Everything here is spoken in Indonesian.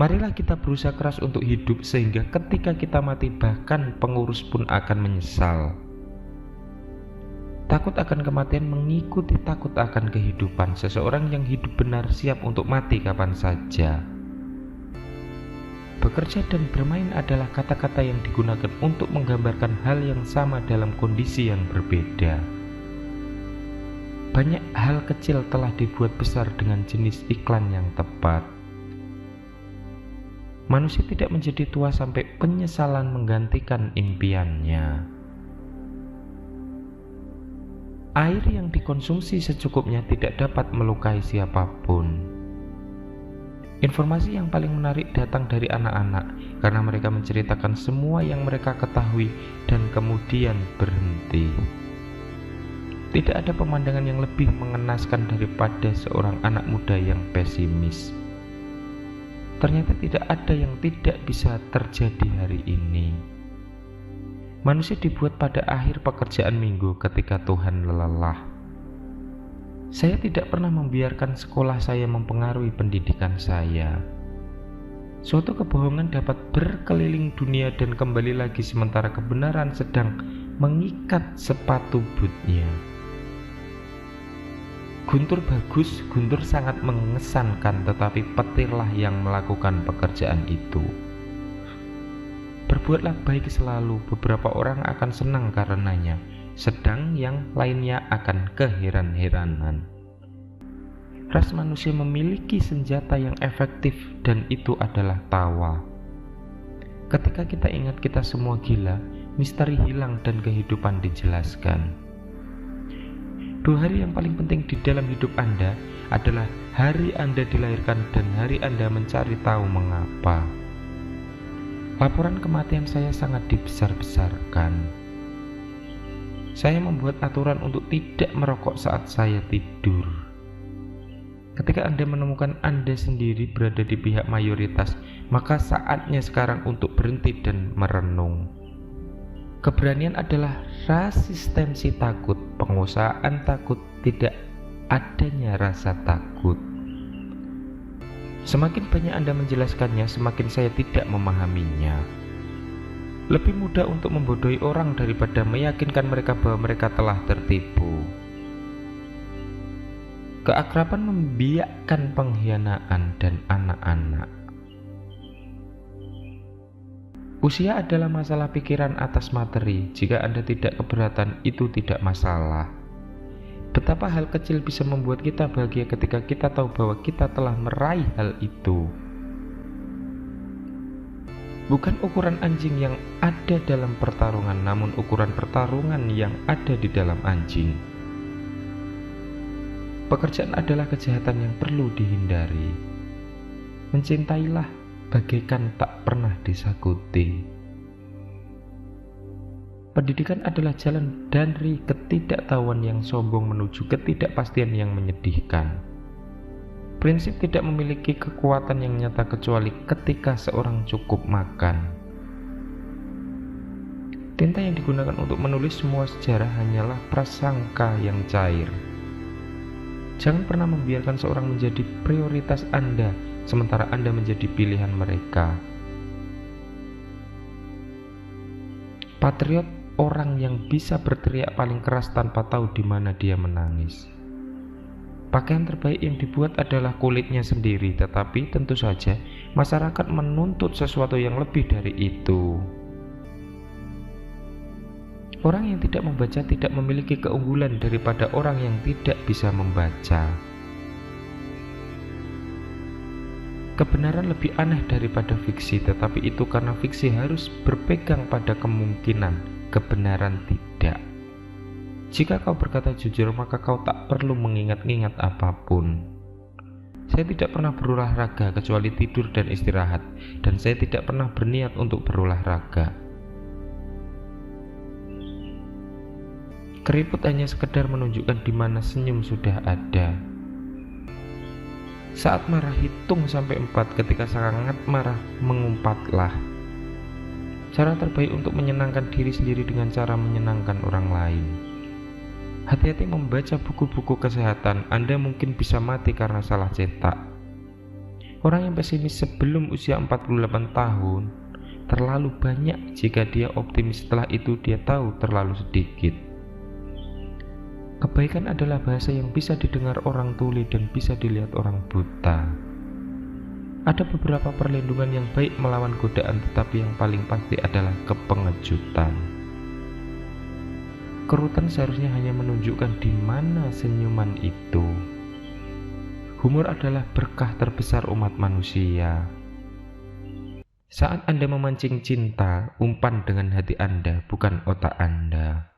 Marilah kita berusaha keras untuk hidup sehingga ketika kita mati bahkan pengurus pun akan menyesal. Takut akan kematian mengikuti takut akan kehidupan. Seseorang yang hidup benar siap untuk mati kapan saja. Bekerja dan bermain adalah kata-kata yang digunakan untuk menggambarkan hal yang sama dalam kondisi yang berbeda. Banyak hal kecil telah dibuat besar dengan jenis iklan yang tepat. Manusia tidak menjadi tua sampai penyesalan menggantikan impiannya. Air yang dikonsumsi secukupnya tidak dapat melukai siapapun. Informasi yang paling menarik datang dari anak-anak karena mereka menceritakan semua yang mereka ketahui dan kemudian berhenti. Tidak ada pemandangan yang lebih mengenaskan daripada seorang anak muda yang pesimis. Ternyata tidak ada yang tidak bisa terjadi hari ini. Manusia dibuat pada akhir pekerjaan minggu ketika Tuhan lelah. Saya tidak pernah membiarkan sekolah saya mempengaruhi pendidikan saya. Suatu kebohongan dapat berkeliling dunia dan kembali lagi sementara kebenaran sedang mengikat sepatu bootnya. Guntur bagus, Guntur sangat mengesankan, tetapi petirlah yang melakukan pekerjaan itu. Berbuatlah baik selalu, beberapa orang akan senang karenanya, sedang yang lainnya akan keheran-heranan. Ras manusia memiliki senjata yang efektif dan itu adalah tawa. Ketika kita ingat kita semua gila, misteri hilang dan kehidupan dijelaskan. 2 hari yang paling penting di dalam hidup Anda adalah hari Anda dilahirkan dan hari Anda mencari tahu mengapa. Laporan kematian saya sangat dibesar-besarkan. Saya membuat aturan untuk tidak merokok saat saya tidur. Ketika Anda menemukan Anda sendiri berada di pihak mayoritas, maka saatnya sekarang untuk berhenti dan merenung. Keberanian adalah resistensi takut, penguasaan takut, tidak adanya rasa takut. Semakin banyak Anda menjelaskannya, semakin saya tidak memahaminya. Lebih mudah untuk membodohi orang daripada meyakinkan mereka bahwa mereka telah tertipu. Keakraban membiakkan pengkhianatan dan anak-anak. Usia adalah masalah pikiran atas materi. Jika Anda tidak keberatan, itu tidak masalah. Betapa hal kecil bisa membuat kita bahagia ketika kita tahu bahwa kita telah meraih hal itu. Bukan ukuran anjing yang ada dalam pertarungan, namun ukuran pertarungan yang ada di dalam anjing. Pekerjaan adalah kejahatan yang perlu dihindari. Mencintailah bagaikan tak pernah disakuti. Pendidikan adalah jalan dari ketidaktahuan yang sombong menuju ketidakpastian yang menyedihkan. Prinsip tidak memiliki kekuatan yang nyata kecuali ketika seorang cukup makan. Tinta yang digunakan untuk menulis semua sejarah hanyalah prasangka yang cair. Jangan pernah membiarkan seorang menjadi prioritas Anda sementara Anda menjadi pilihan mereka. Patriot orang yang bisa berteriak paling keras tanpa tahu di mana dia menangis. Pakaian terbaik yang dibuat adalah kulitnya sendiri, tetapi tentu saja masyarakat menuntut sesuatu yang lebih dari itu. Orang yang tidak membaca tidak memiliki keunggulan daripada orang yang tidak bisa membaca. Kebenaran lebih aneh daripada fiksi, tetapi itu karena fiksi harus berpegang pada kemungkinan, kebenaran tidak. Jika kau berkata jujur, maka kau tak perlu mengingat-ingat apapun. Saya tidak pernah berolahraga kecuali tidur dan istirahat, dan saya tidak pernah berniat untuk berolahraga. Keriput hanya sekedar menunjukkan di mana senyum sudah ada. Saat marah hitung sampai 4, ketika sangat marah mengumpatlah. Cara terbaik untuk menyenangkan diri sendiri dengan cara menyenangkan orang lain. Hati-hati membaca buku-buku kesehatan, Anda mungkin bisa mati karena salah cetak. Orang yang pesimis sebelum usia 48 tahun terlalu banyak jika dia optimis setelah itu dia tahu terlalu sedikit. Kebaikan adalah bahasa yang bisa didengar orang tuli dan bisa dilihat orang buta. Ada beberapa perlindungan yang baik melawan godaan, tetapi yang paling pasti adalah kepengejutan. Kerutan seharusnya hanya menunjukkan di mana senyuman itu. Humor adalah berkah terbesar umat manusia. Saat Anda memancing cinta, umpan dengan hati Anda, bukan otak Anda.